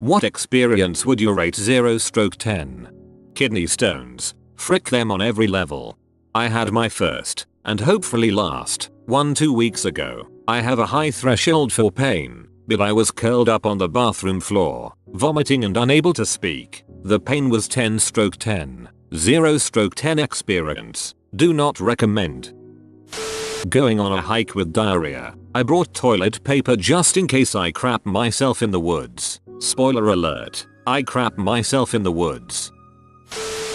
What experience would you rate 0/10? Kidney stones. Frick them on every level. I had my first, and hopefully last, one 2 weeks ago. I have a high threshold for pain, but I was curled up on the bathroom floor, vomiting and unable to speak. The pain was 10/10. 0/10 experience. Do not recommend. Going on a hike with diarrhea. I brought toilet paper just in case I crap myself in the woods. Spoiler alert, I crap myself in the woods.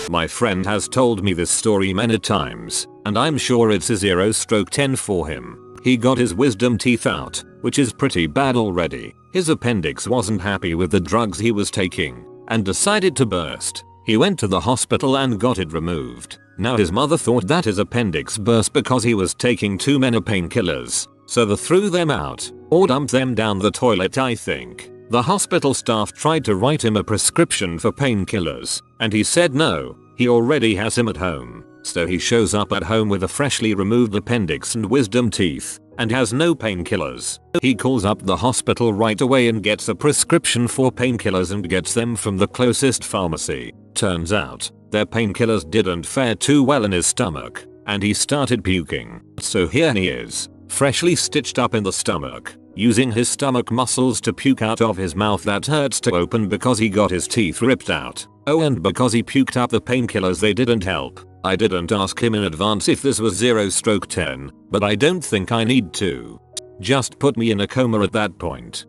My friend has told me this story many times, and I'm sure it's a 0/10 for him. He got his wisdom teeth out, which is pretty bad already. His appendix wasn't happy with the drugs he was taking, and decided to burst. He went to the hospital and got it removed. Now his mother thought that his appendix burst because he was taking too many painkillers, so they threw them out, or dumped them down the toilet I think. The hospital staff tried to write him a prescription for painkillers, and he said no, he already has him at home. So he shows up at home with a freshly removed appendix and wisdom teeth, and has no painkillers. He calls up the hospital right away and gets a prescription for painkillers and gets them from the closest pharmacy. Turns out, their painkillers didn't fare too well in his stomach, and he started puking. So here he is, freshly stitched up in the stomach, using his stomach muscles to puke out of his mouth that hurts to open because he got his teeth ripped out. Oh, and because he puked up the painkillers they didn't help. I didn't ask him in advance if this was 0/10, but I don't think I need to. Just put me in a coma at that point.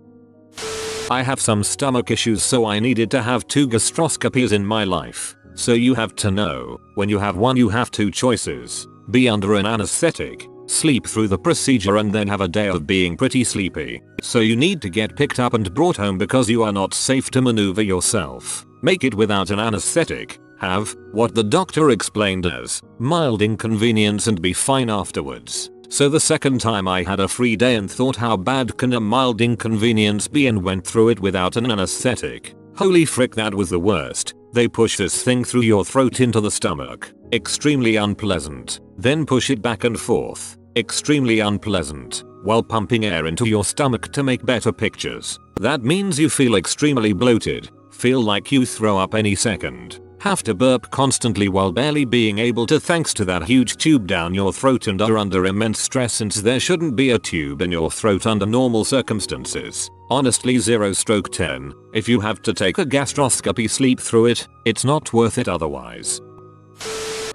I have some stomach issues, so I needed to have 2 gastroscopies in my life. So you have to know, when you have one you have 2 choices. Be under an anesthetic, sleep through the procedure and then have a day of being pretty sleepy. So you need to get picked up and brought home because you are not safe to maneuver yourself. Make it without an anesthetic. Have what the doctor explained as mild inconvenience and be fine afterwards. So the second time I had a free day and thought how bad can a mild inconvenience be and went through it without an anesthetic. Holy frick, that was the worst. They push this thing through your throat into the stomach. Extremely unpleasant. Then push it back and forth. Extremely unpleasant. While pumping air into your stomach to make better pictures. That means you feel extremely bloated. Feel like you throw up any second. Have to burp constantly while barely being able to thanks to that huge tube down your throat and are under immense stress since there shouldn't be a tube in your throat under normal circumstances. Honestly 0/10, if you have to take a gastroscopy sleep through it, it's not worth it otherwise.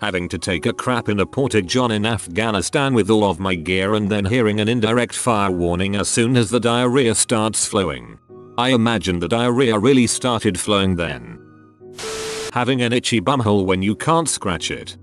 Having to take a crap in a porta-john in Afghanistan with all of my gear and then hearing an indirect fire warning as soon as the diarrhea starts flowing. I imagine the diarrhea really started flowing then. Having an itchy bumhole when you can't scratch it.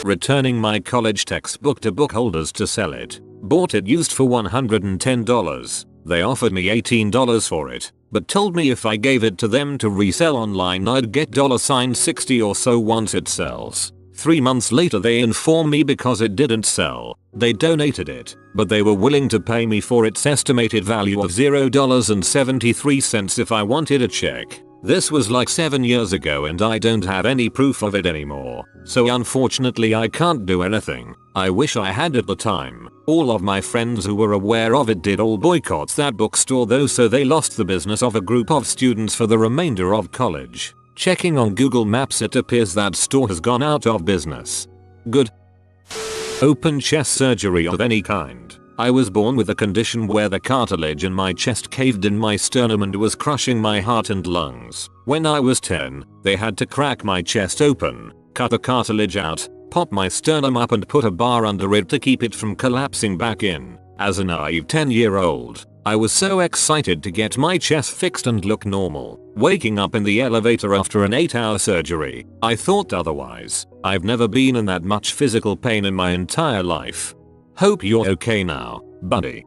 Returning my college textbook to book holders to sell it. Bought it used for $110. They offered me $18 for it, but told me if I gave it to them to resell online I'd get $60 or so once it sells. 3 months later they informed me because it didn't sell, they donated it, but they were willing to pay me for its estimated value of $0.73 if I wanted a check. This was like 7 years ago and I don't have any proof of it anymore, so unfortunately I can't do anything. I wish I had at the time. All of my friends who were aware of it did all boycott that bookstore though, so they lost the business of a group of students for the remainder of college. Checking on Google Maps it appears that store has gone out of business. Good. Open chest surgery of any kind. I was born with a condition where the cartilage in my chest caved in my sternum and was crushing my heart and lungs. When I was 10, they had to crack my chest open, cut the cartilage out, pop my sternum up and put a bar under it to keep it from collapsing back in. As a naive 10-year-old, I was so excited to get my chest fixed and look normal. Waking up in the elevator after an 8-hour surgery, I thought otherwise. I've never been in that much physical pain in my entire life. Hope you're okay now, buddy.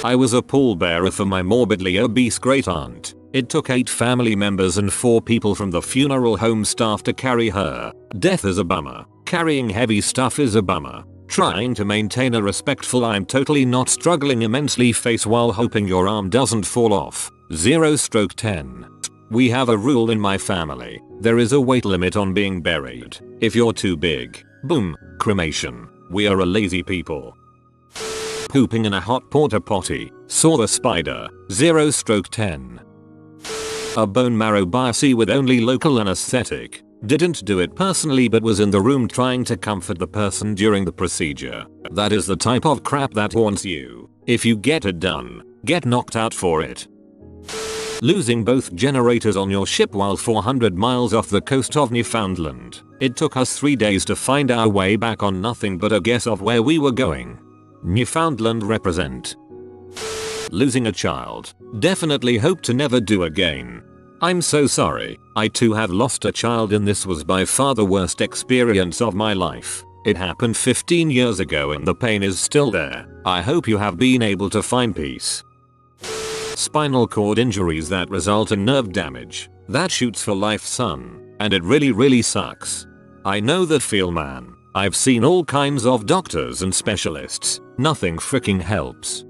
I was a pallbearer for my morbidly obese great aunt. It took 8 family members and 4 people from the funeral home staff to carry her. Death is a bummer. Carrying heavy stuff is a bummer. Trying to maintain a respectful I'm totally not struggling immensely face while hoping your arm doesn't fall off. 0/10. We have a rule in my family. There is a weight limit on being buried. If you're too big, boom, cremation. We are a lazy people. Pooping in a hot porta potty. Saw the spider. 0/10. A bone marrow biopsy with only local anesthetic. Didn't do it personally but was in the room trying to comfort the person during the procedure. That is the type of crap that haunts you. If you get it done, get knocked out for it. Losing both generators on your ship while 400 miles off the coast of Newfoundland. It took us 3 days to find our way back on nothing but a guess of where we were going. Newfoundland represent. Losing a child. Definitely hope to never do again. I'm so sorry. I too have lost a child and this was by far the worst experience of my life. It happened 15 years ago and the pain is still there. I hope you have been able to find peace. Spinal cord injuries that result in nerve damage. That shoots for life, son. And it really sucks. I know that feel, man. I've seen all kinds of doctors and specialists. Nothing freaking helps.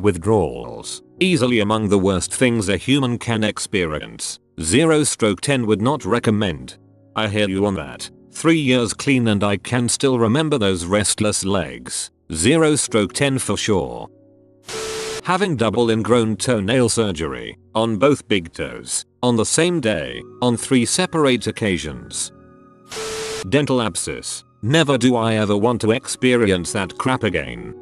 Withdrawals. Easily among the worst things a human can experience. 0/10 would not recommend. I hear you on that. 3 years clean and I can still remember those restless legs. 0/10 for sure. Having double ingrown toenail surgery. On both big toes. On the same day. On 3 separate occasions. Dental abscess. Never do I ever want to experience that crap again.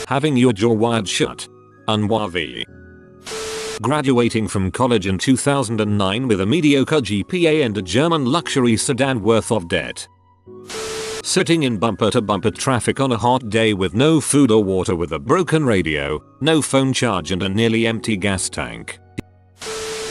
Having your jaw wired shut. Unwavi. Graduating from college in 2009 with a mediocre GPA and a German luxury sedan worth of debt. Sitting in bumper to bumper traffic on a hot day with no food or water with a broken radio, no phone charge and a nearly empty gas tank.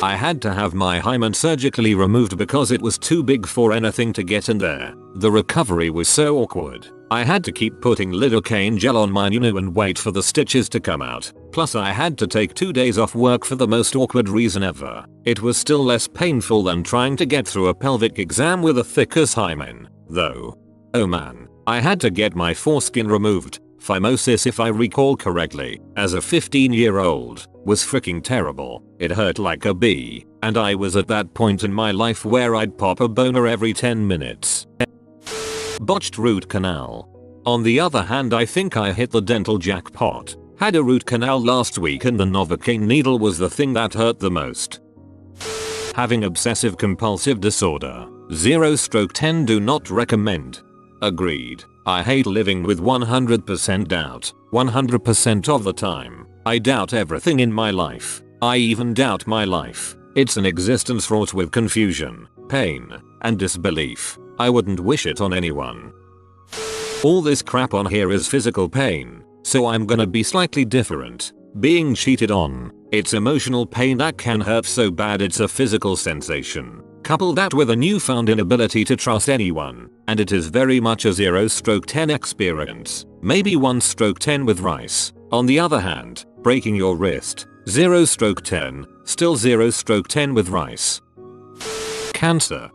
I had to have my hymen surgically removed because it was too big for anything to get in there. The recovery was so awkward. I had to keep putting lidocaine gel on my nunu and wait for the stitches to come out. Plus I had to take 2 days off work for the most awkward reason ever. It was still less painful than trying to get through a pelvic exam with a thick as hymen, though. Oh man, I had to get my foreskin removed. Phimosis, if I recall correctly, as a 15-year-old, was freaking terrible. It hurt like a bee, and I was at that point in my life where I'd pop a boner every 10 minutes. Botched root canal. On the other hand, I think I hit the dental jackpot. Had a root canal last week and the Novocaine needle was the thing that hurt the most. Having obsessive compulsive disorder. 0/10 do not recommend. Agreed. I hate living with 100% doubt. 100% of the time. I doubt everything in my life. I even doubt my life. It's an existence fraught with confusion, pain, and disbelief. I wouldn't wish it on anyone. All this crap on here is physical pain, so I'm gonna be slightly different. Being cheated on. It's emotional pain that can hurt so bad it's a physical sensation. Couple that with a newfound inability to trust anyone, and it is very much a 0/10 experience. Maybe 1/10 with rice. On the other hand, breaking your wrist. 0/10. Still 0/10 with rice. Cancer.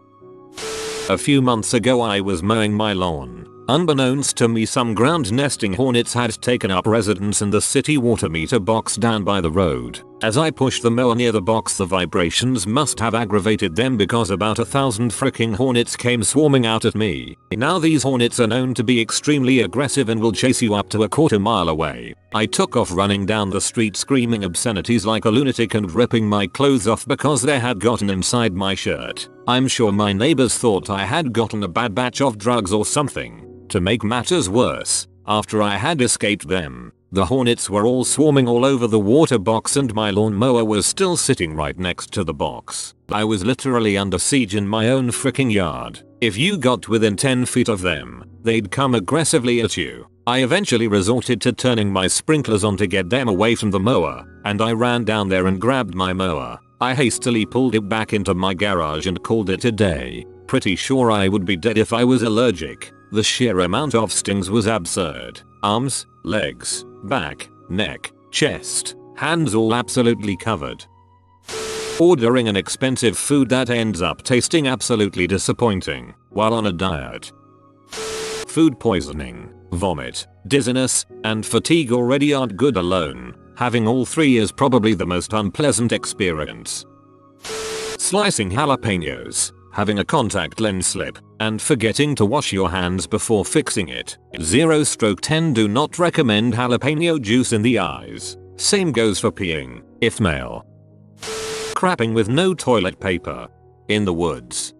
A few months ago I was mowing my lawn. Unbeknownst to me, some ground nesting hornets had taken up residence in the city water meter box down by the road. As I pushed the mower near the box, the vibrations must have aggravated them because about 1,000 fricking hornets came swarming out at me. Now these hornets are known to be extremely aggressive and will chase you up to a quarter mile away. I took off running down the street screaming obscenities like a lunatic and ripping my clothes off because they had gotten inside my shirt. I'm sure my neighbors thought I had gotten a bad batch of drugs or something. To make matters worse, after I had escaped them, the hornets were all swarming all over the water box and my lawnmower was still sitting right next to the box. I was literally under siege in my own freaking yard. If you got within 10 feet of them, they'd come aggressively at you. I eventually resorted to turning my sprinklers on to get them away from the mower, and I ran down there and grabbed my mower. I hastily pulled it back into my garage and called it a day. Pretty sure I would be dead if I was allergic. The sheer amount of stings was absurd. Arms, legs, back, neck, chest, hands all absolutely covered. Ordering an expensive food that ends up tasting absolutely disappointing while on a diet. Food poisoning, vomit, dizziness, and fatigue already aren't good alone. Having all three is probably the most unpleasant experience. Slicing jalapenos, having a contact lens slip, and forgetting to wash your hands before fixing it. 0/10 do not recommend jalapeno juice in the eyes. Same goes for peeing, if male. Crapping with no toilet paper. In the woods.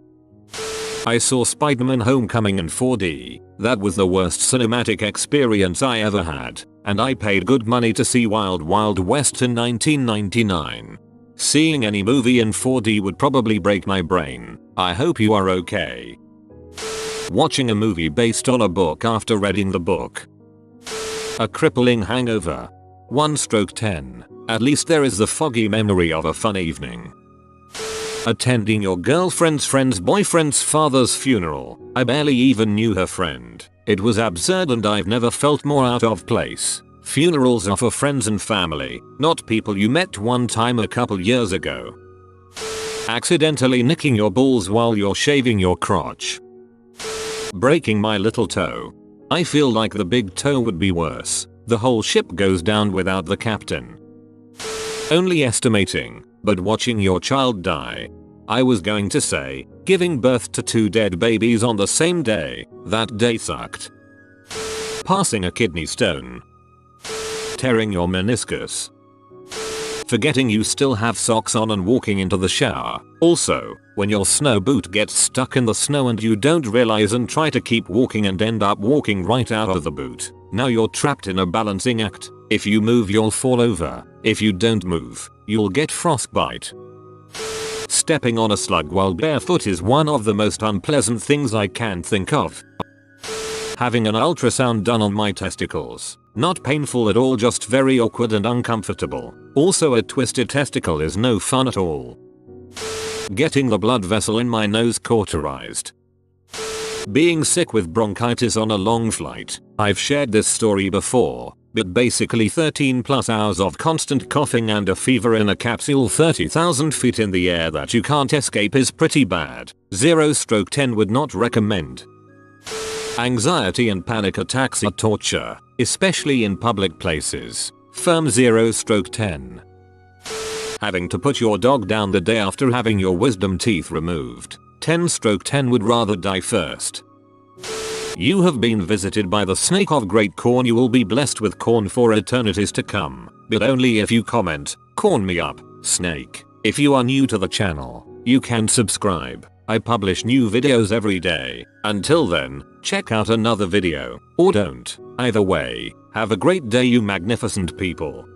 I saw Spider-Man Homecoming in 4D. That was the worst cinematic experience I ever had, and I paid good money to see Wild Wild West in 1999. Seeing any movie in 4D would probably break my brain. I hope you are okay. Watching a movie based on a book after reading the book. A crippling hangover. 1/10. At least there is the foggy memory of a fun evening. Attending your girlfriend's friend's boyfriend's father's funeral. I barely even knew her friend. It was absurd and I've never felt more out of place. Funerals are for friends and family, not people you met one time a couple years ago. Accidentally nicking your balls while you're shaving your crotch. Breaking my little toe. I feel like the big toe would be worse. The whole ship goes down without the captain. Only estimating, but watching your child die. I was going to say, giving birth to 2 dead babies on the same day. That day sucked. Passing a kidney stone. Tearing your meniscus. Forgetting you still have socks on and walking into the shower. Also, when your snow boot gets stuck in the snow and you don't realize and try to keep walking and end up walking right out of the boot. Now you're trapped in a balancing act. If you move you'll fall over. If you don't move, you'll get frostbite. Stepping on a slug while barefoot is one of the most unpleasant things I can think of. Having an ultrasound done on my testicles. Not painful at all, just very awkward and uncomfortable. Also, a twisted testicle is no fun at all. Getting the blood vessel in my nose cauterized. Being sick with bronchitis on a long flight. I've shared this story before, but basically 13+ hours of constant coughing and a fever in a capsule 30,000 feet in the air that you can't escape is pretty bad. 0/10 would not recommend. Anxiety and panic attacks are torture, especially in public places. Firm 0/10. Having to put your dog down the day after having your wisdom teeth removed. 10/10 would rather die first. You have been visited by the snake of great corn. You will be blessed with corn for eternities to come, but only if you comment, "Corn me up, snake." If you are new to the channel, you can subscribe. I publish new videos every day. Until then, check out another video, or don't. Either way, have a great day you magnificent people.